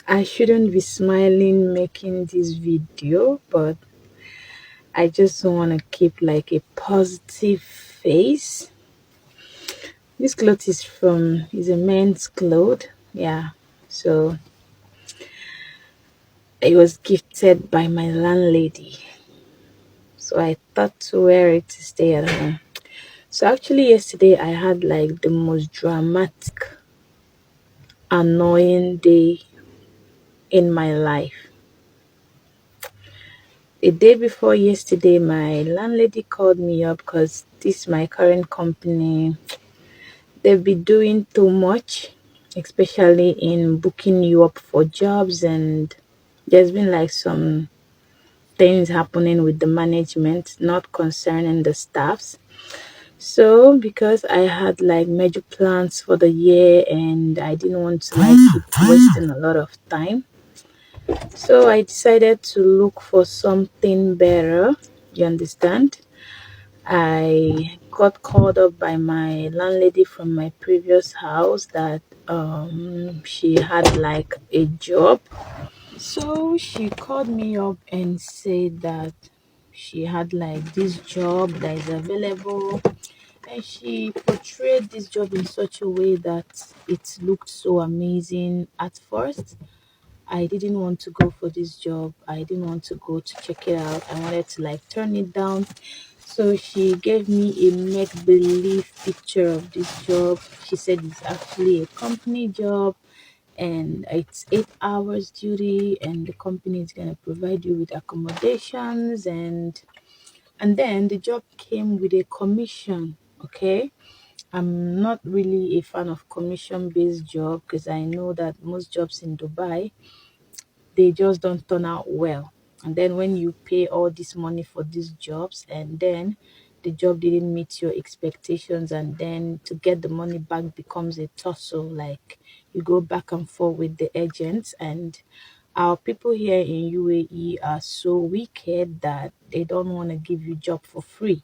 I shouldn't be smiling making this video, but I just want to keep like a positive face. This cloth is a men's cloth. Yeah. So it was gifted by my landlady. So I thought to wear it to stay at home. So actually yesterday I had like the most dramatic, annoying day in my life. The day before yesterday, my landlady called me up because this my current company. They've been doing too much, especially in booking you up for jobs, and there's been like some things happening with the management, not concerning the staffs. So because I had like major plans for the year and I didn't want to like keep wasting a lot of time, so I decided to look for something better. You understand? I got called up by my landlady from my previous house that she had like a job. So she called me up and said that she had like this job that is available, and she portrayed this job in such a way that it looked so amazing at first. I didn't want to go for this job. I didn't want to go to check it out. I wanted to like turn it down. So she gave me a make believe picture of this job. She said it's actually a company job and it's 8 hours duty, and the company is gonna provide you with accommodations, and then the job came with a commission. Okay. I'm not really a fan of commission based job because I know that most jobs in Dubai, they just don't turn out well. And then when you pay all this money for these jobs and then the job didn't meet your expectations, and then to get the money back becomes a tussle. Like you go back and forth with the agents, and our people here in UAE are so wicked that they don't want to give you job for free.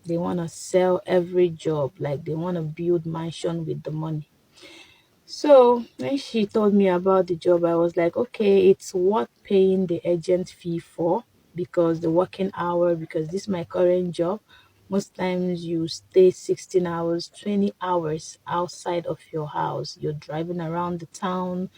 They want to sell every job, like they want to build mansion with the money. So when she told me about the job, I was like, okay, it's worth paying the agent fee for, because the working hour, because this is my current job. Most times you stay 16 hours, 20 hours outside of your house. You're driving around the town,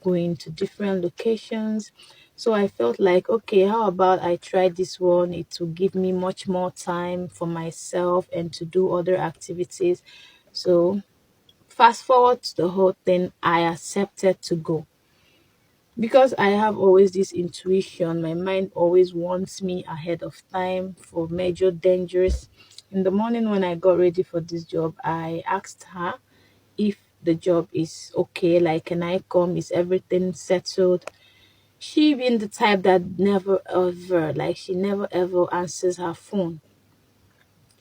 going to different locations. So I felt like, okay, how about I try this one? It will give me much more time for myself and to do other activities. So fast forward to the whole thing, I accepted to go because I have always this intuition. My mind always wants me ahead of time for major dangers. In the morning, when I got ready for this job, I asked her if the job is okay, like, can I come? Is everything settled? She being the type that never ever, like, she never ever answers her phone.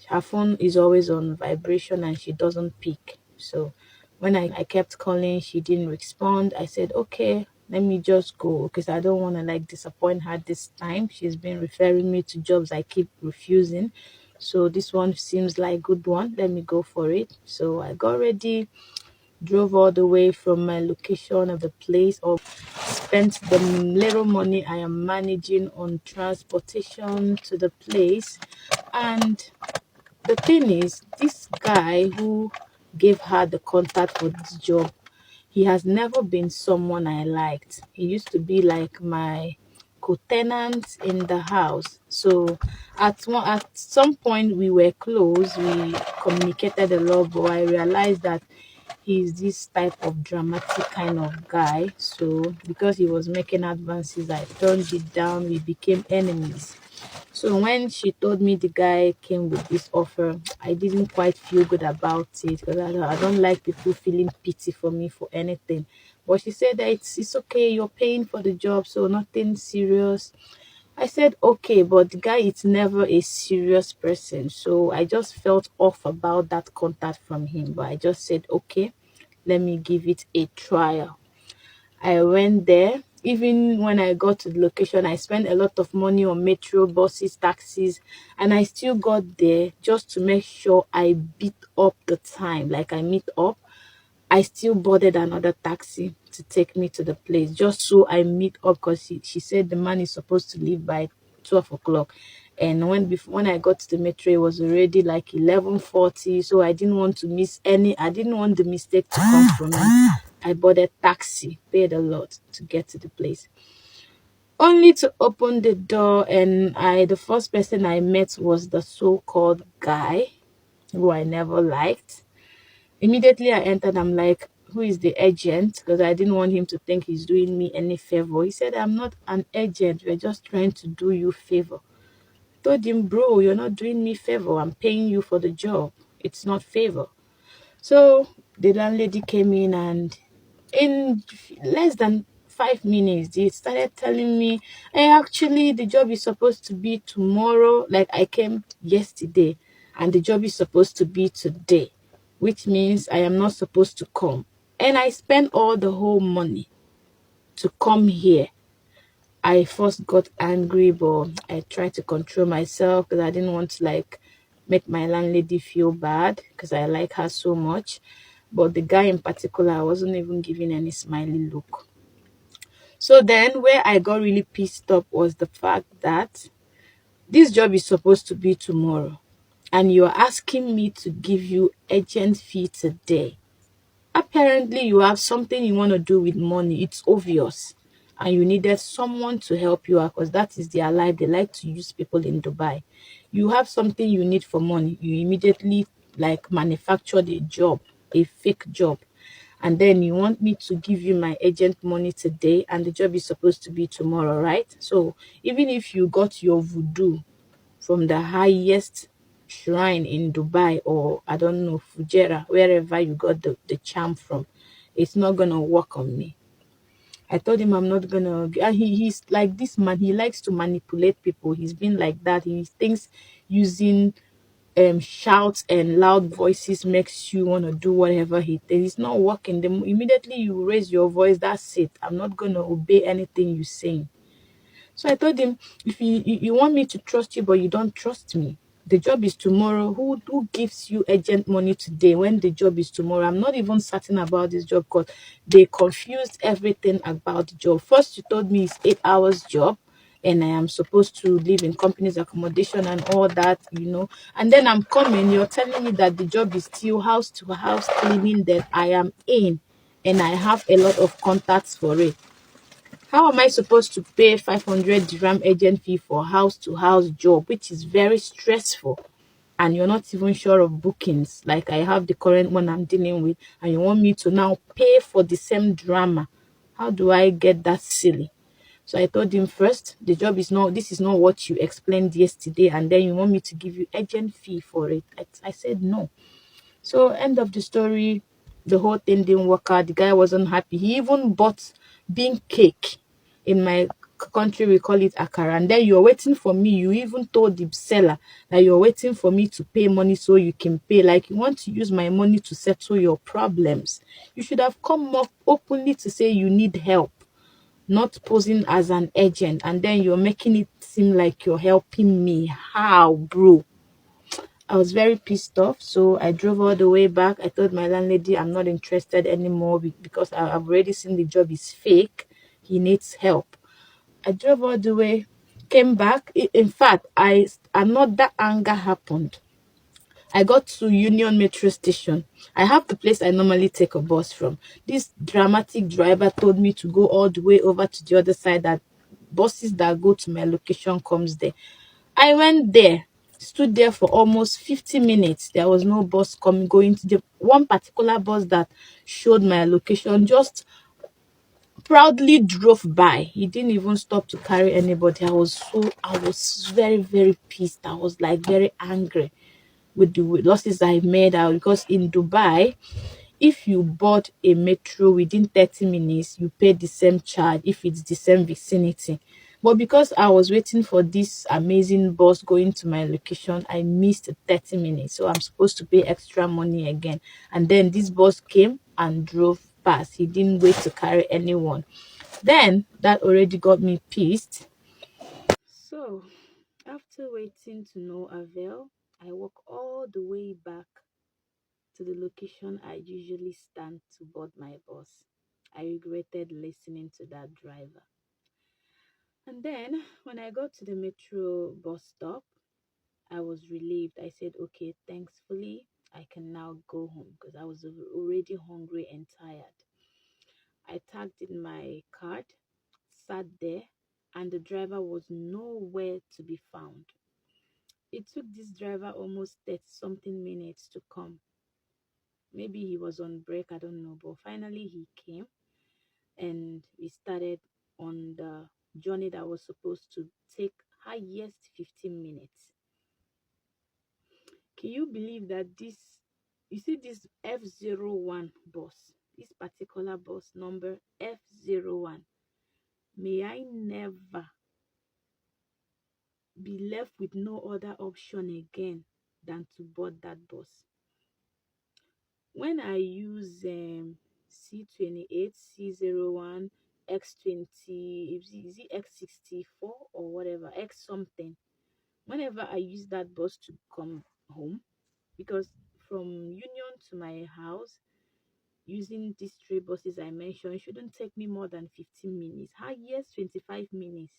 Her phone is always on vibration and she doesn't pick. So when I kept calling, she didn't respond. I said, okay, let me just go because I don't want to like disappoint her this time. She's been referring me to jobs I keep refusing. So this one seems like a good one. Let me go for it. So I got ready, drove all the way from my location of the place, or spent the little money I am managing on transportation to the place. And the thing is, this guy who gave her the contact for this job, he has never been someone I liked. He used to be like my co-tenant in the house. So at some point we were close, we communicated a lot, but I realized that he's this type of dramatic kind of guy. So because he was making advances, I turned it down. We became enemies. So when she told me the guy came with this offer, I didn't quite feel good about it because I don't like people feeling pity for me for anything. But she said that it's okay, you're paying for the job, so nothing serious. I said okay, but the guy is never a serious person. So I just felt off about that contact from him. But I just said okay, let me give it a trial. I went there. Even when I got to the location, I spent a lot of money on metro, buses, taxis, and I still got there just to make sure I beat up the time. Like I meet up. I still boarded another taxi to take me to the place just so I meet up because she said the man is supposed to leave by 12 o'clock. And when I got to the metro, it was already like 11:40. So I didn't want to miss any, I didn't want the mistake to come from me. I boarded taxi, paid a lot to get to the place. Only to open the door, and the first person I met was the so-called guy who I never liked. Immediately I entered, I'm like, who is the agent? Because I didn't want him to think he's doing me any favor. He said, I'm not an agent. We're just trying to do you favor. I told him, bro, you're not doing me favor. I'm paying you for the job. It's not favor. So the landlady came in, and in less than 5 minutes, they started telling me, hey, actually, the job is supposed to be tomorrow. Like I came yesterday, and the job is supposed to be today, which means I am not supposed to come. And I spent all the whole money to come here. I first got angry, but I tried to control myself because I didn't want to like make my landlady feel bad because I like her so much. But the guy in particular, I wasn't even giving any smiley look. So then, where I got really pissed off was the fact that this job is supposed to be tomorrow, and you're asking me to give you agent fee today. Apparently, you have something you want to do with money. It's obvious. And you needed someone to help you out because that is their life. They like to use people in Dubai. You have something you need for money. You immediately like manufactured a job, a fake job. And then you want me to give you my agent money today, and the job is supposed to be tomorrow, right? So even if you got your voodoo from the highest shrine in Dubai, or I don't know, Fujairah, wherever you got the charm from, it's not gonna work on me. I told him I'm not gonna be, and he's like this man, he likes to manipulate people. He's been like that. He thinks using shouts and loud voices makes you want to do whatever he thinks. It's not working. Immediately you raise your voice, that's it. I'm not gonna obey anything you say. So I told him, if you want me to trust you, but you don't trust me, the job is tomorrow. Who gives you agent money today when the job is tomorrow? I'm not even certain about this job because they confused everything about the job. First, you told me it's 8 hours job, and I am supposed to live in company's accommodation and all that, And then I'm coming, you're telling me that the job is still house to house cleaning that I am in, and I have a lot of contacts for it. How am I supposed to pay 500 dirham agent fee for house to house job, which is very stressful, and you're not even sure of bookings? Like I have the current one I'm dealing with, and you want me to now pay for the same drama? How do I get that silly? So I told him, first, the job is not, this is not what you explained yesterday, and then you want me to give you agent fee for it. I said no. So end of the story, the whole thing didn't work out. The guy wasn't happy. He even bought bean cake. In my country, we call it akara. And then you're waiting for me. You even told the seller that you're waiting for me to pay money so you can pay. Like you want to use my money to settle your problems. You should have come up openly to say you need help, not posing as an agent. And then you're making it seem like you're helping me. How, bro? I was very pissed off, so I drove all the way back. I told my landlady I'm not interested anymore because I've already seen the job is fake. He needs help. I drove all the way, came back. In fact, another anger happened. I got to Union Metro Station. I have the place I normally take a bus from. This dramatic driver told me to go all the way over to the other side, that buses that go to my location comes there. I went there, stood there for almost 50 minutes. There was no bus coming, going to the one particular bus that showed my location, just proudly drove by. He didn't even stop to carry anybody. I was very, very pissed. I was like very angry with the losses I made out, because in Dubai, if you board a metro within 30 minutes, you pay the same charge if it's the same vicinity. But because I was waiting for this amazing bus going to my location, I missed 30 minutes. So I'm supposed to pay extra money again. And then this bus came and drove past. He didn't wait to carry anyone. Then that already got me pissed. So after waiting to no avail, I walk all the way back to the location I usually stand to board my bus. I regretted listening to that driver. And then when I got to the metro bus stop, I was relieved. I said, okay, thankfully, I can now go home because I was already hungry and tired. I tagged in my card, sat there, and the driver was nowhere to be found. It took this driver almost 30 something minutes to come. Maybe he was on break, I don't know, but finally he came and we started on the journey that was supposed to take highest 15 minutes. Can you believe that you see this F01 bus, this particular bus number F01, may I never be left with no other option again than to board that bus. When I use C28, C01, X20, is it X64 or whatever, X something, whenever I use that bus to come home, because from Union to my house, using these three buses I mentioned shouldn't take me more than 15 minutes, highest 25 minutes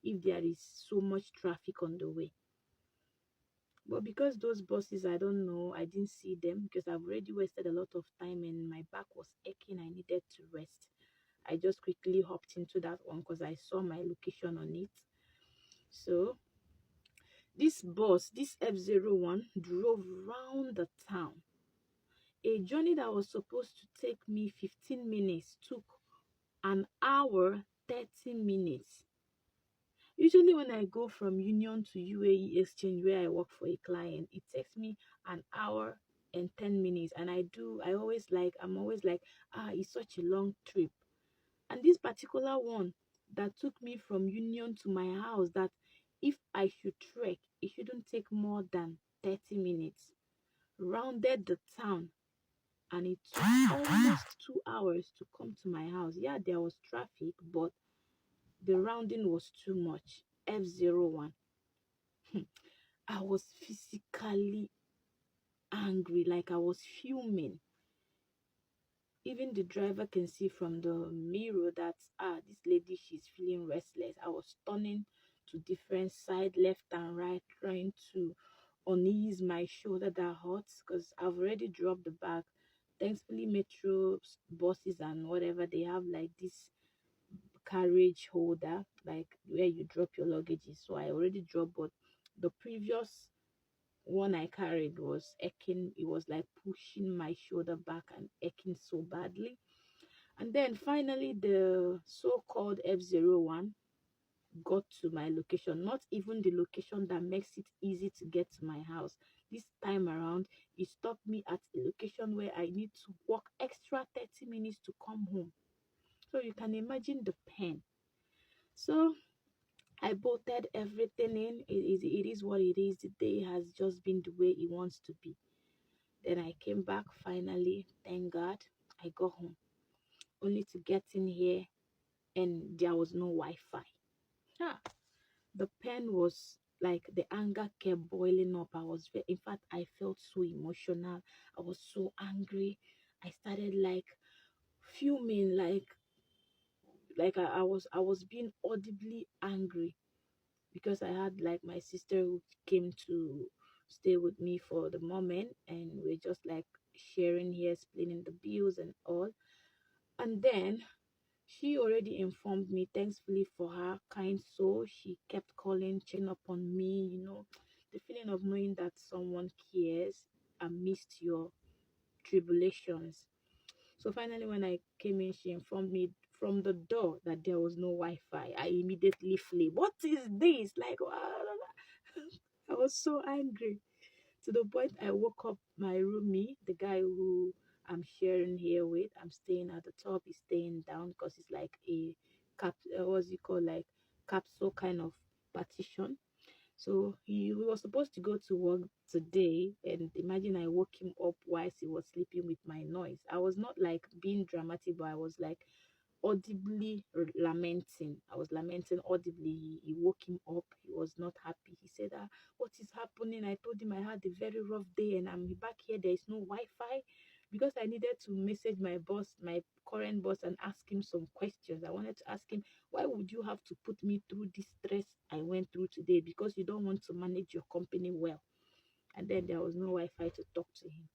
if there is so much traffic on the way. But because those buses, I don't know, I didn't see them because I've already wasted a lot of time and my back was aching. I needed to rest. I just quickly hopped into that one because I saw my location on it. So this bus, this F01, drove round the town. A journey that was supposed to take me 15 minutes took an hour, 30 minutes. Usually when I go from Union to UAE Exchange where I work for a client, it takes me an hour and 10 minutes. And I'm always like, it's such a long trip. And this particular one that took me from Union to my house, that if I should trek, it shouldn't take more than 30 minutes, rounded the town, and it took almost 2 hours to come to my house. Yeah, there was traffic, but the rounding was too much. F01. I was physically angry, like I was fuming. Even the driver can see from the mirror that this lady, she's feeling restless. I was turning to different side, left and right, trying to unease my shoulder that hurts because I've already dropped the bag. Thankfully, metro buses and whatever, they have like this carriage holder, like where you drop your luggages. So I already dropped, but the previous one I carried was aching. It was like pushing my shoulder back and aching so badly. And then finally, the so called F01 got to my location, not even the location that makes it easy to get to my house. This time around, it stopped me at a location where I need to walk extra 30 minutes to come home. So you can imagine the pain. So I bolted everything in. It is what it is. The day has just been the way it wants to be. Then I came back finally. Thank God. I got home. Only to get in here and there was no Wi-Fi. Ah, the pain was like the anger kept boiling up. In fact, I felt so emotional. I was so angry. I started like fuming, like I was being audibly angry because I had like my sister who came to stay with me for the moment, and we're just like sharing here, splitting the bills and all. And then she already informed me, thankfully for her kind soul. She kept calling, checking up on me, the feeling of knowing that someone cares amidst your tribulations. So finally, when I came in, she informed me from the door that there was no Wi-Fi. I immediately flee. What is this? Like, I was so angry to the point I woke up my roomie, the guy who I'm sharing here with. I'm staying at the top, he's staying down because it's like a what's it called, like capsule kind of partition. So he was supposed to go to work today, and imagine I woke him up whilst he was sleeping with my noise. I was not like being dramatic, but I was like audibly lamenting. I was lamenting audibly. He woke him up. He was not happy. He said, what is happening? I told him I had a very rough day and I'm back here. There is no Wi-Fi because I needed to message my boss, my current boss, and ask him some questions. I wanted to ask him, why would you have to put me through this stress I went through today? Because you don't want to manage your company well. And then there was no Wi-Fi to talk to him,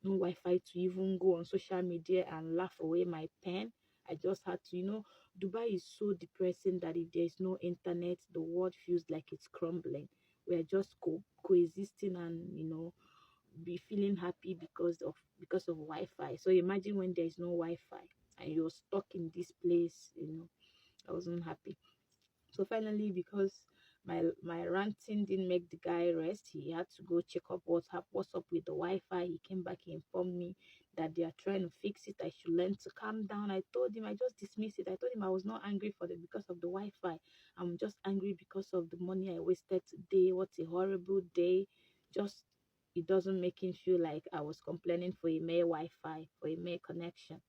no Wi-Fi to even go on social media and laugh away my pain. I just had to, Dubai is so depressing that if there's no internet, the world feels like it's crumbling. We are just coexisting and be feeling happy because of Wi-Fi. So imagine when there's no Wi-Fi and you're stuck in this place. I wasn't happy. So finally, because my ranting didn't make the guy rest, he had to go check up what's up with the Wi-Fi. He came back, he informed me that they are trying to fix it. I should learn to calm down. I told him I just dismissed it. I told him I was not angry for it because of the Wi-Fi. I'm just angry because of the money I wasted today. What a horrible day. Just it doesn't make him feel like I was complaining for a mere Wi-Fi, for a mere connection.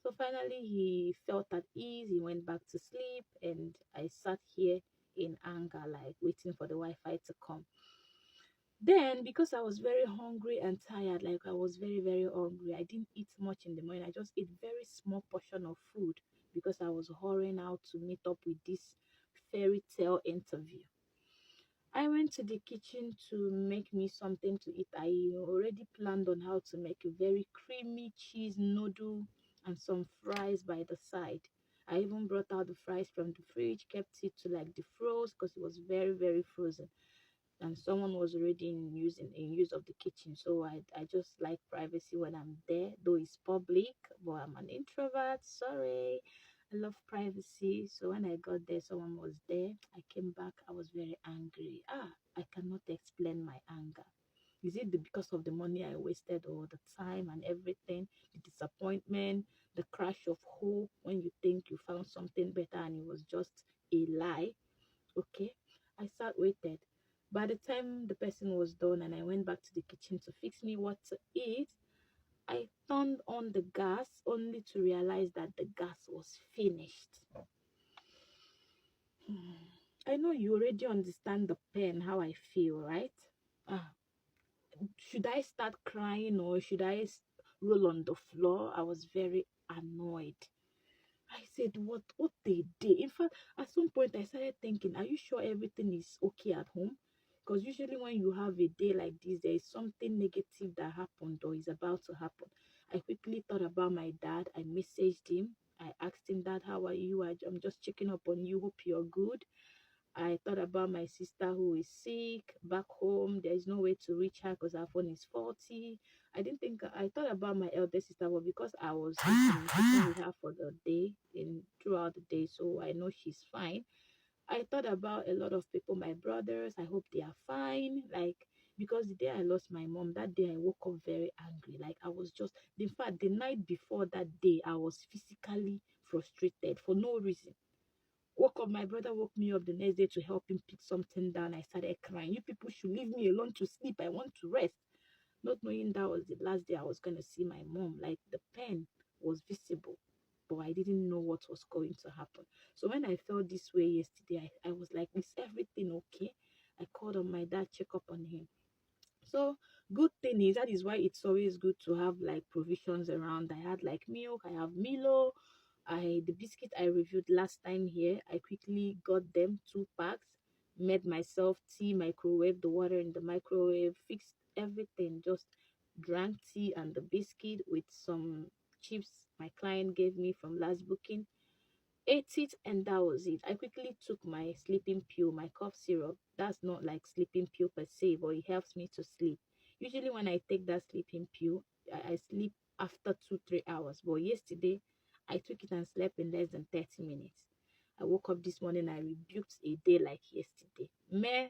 So finally, he felt at ease. He went back to sleep, and I sat here in anger, like waiting for the Wi Fi to come. Then, because I was very hungry and tired, like I was very, very hungry, I didn't eat much in the morning. I just ate very small portion of food because I was hurrying out to meet up with this fairy tale interview. I went to the kitchen to make me something to eat. I already planned on how to make a very creamy cheese noodle and some fries by the side. I even brought out the fries from the fridge, kept it to like defrost because it was very, very frozen. And someone was already in use of the kitchen. So I just like privacy when I'm there, though it's public, but I'm an introvert. Sorry. I love privacy. So when I got there, someone was there. I came back. I was very angry. I cannot explain my anger. Is it because of the money I wasted or the time and everything, the disappointment, the crash of hope when you think you found something better and it was just a lie? Okay. I sat waited. By the time the person was done and I went back to the kitchen to fix me what to eat, I turned on the gas only to realize that the gas was finished. I know you already understand the pain, how I feel, right? Ah, should I start crying or should roll on the floor? I was very annoyed. I said, what they did. In fact, at some point I started thinking, are you sure everything is okay at home? Because usually when you have a day like this, there is something negative that happened or is about to happen. I quickly thought about my dad. I messaged him. I asked him, Dad, how are you? I'm just checking up on you. Hope you're good. I thought about my sister who is sick back home. There is no way to reach her because her phone is faulty. I thought about my elder sister, but because I was in communication with her for the day in throughout the day, so I know she's fine. I thought about a lot of people, my brothers. I hope they are fine. Like because the day I lost my mom, that day I woke up very angry. Like I was just, in fact, the night before that day, I was physically frustrated for no reason. Woke up, my brother woke me up the next day to help him pick something down. I started crying. You people should leave me alone to sleep. I want to rest. Not knowing that was the last day I was going to see my mom. Like the pain was visible, but I didn't know what was going to happen. So when I felt this way yesterday, I was like, is everything okay? I called on my dad, check up on him. So good thing is that is why it's always good to have like provisions around. I had like milk, I have Milo, the biscuit I reviewed last time here. I quickly got them 2 packs, made myself tea, microwave the water in the microwave, fixed everything, just drank tea and the biscuit with some chips my client gave me from last booking, ate it, and that was it. I quickly took my sleeping pill, my cough syrup. That's not like sleeping pill per se, but it helps me to sleep. Usually, when I take that sleeping pill, I sleep after 2 3 hours. But yesterday, I took it and slept in less than 30 minutes. I woke up this morning. I rebuked a day like yesterday. May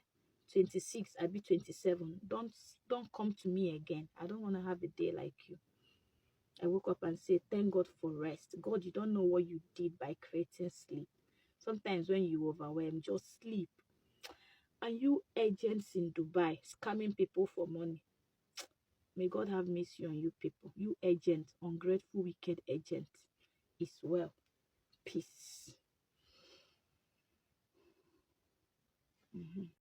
26, I be 27. Don't come to me again. I don't want to have a day like you. I woke up and said, thank God for rest. God, you don't know what you did by creating sleep. Sometimes when you overwhelm, just sleep. And you agents in Dubai scamming people for money. May God have mercy on you people. You agents, ungrateful, wicked agents. It's well. Peace.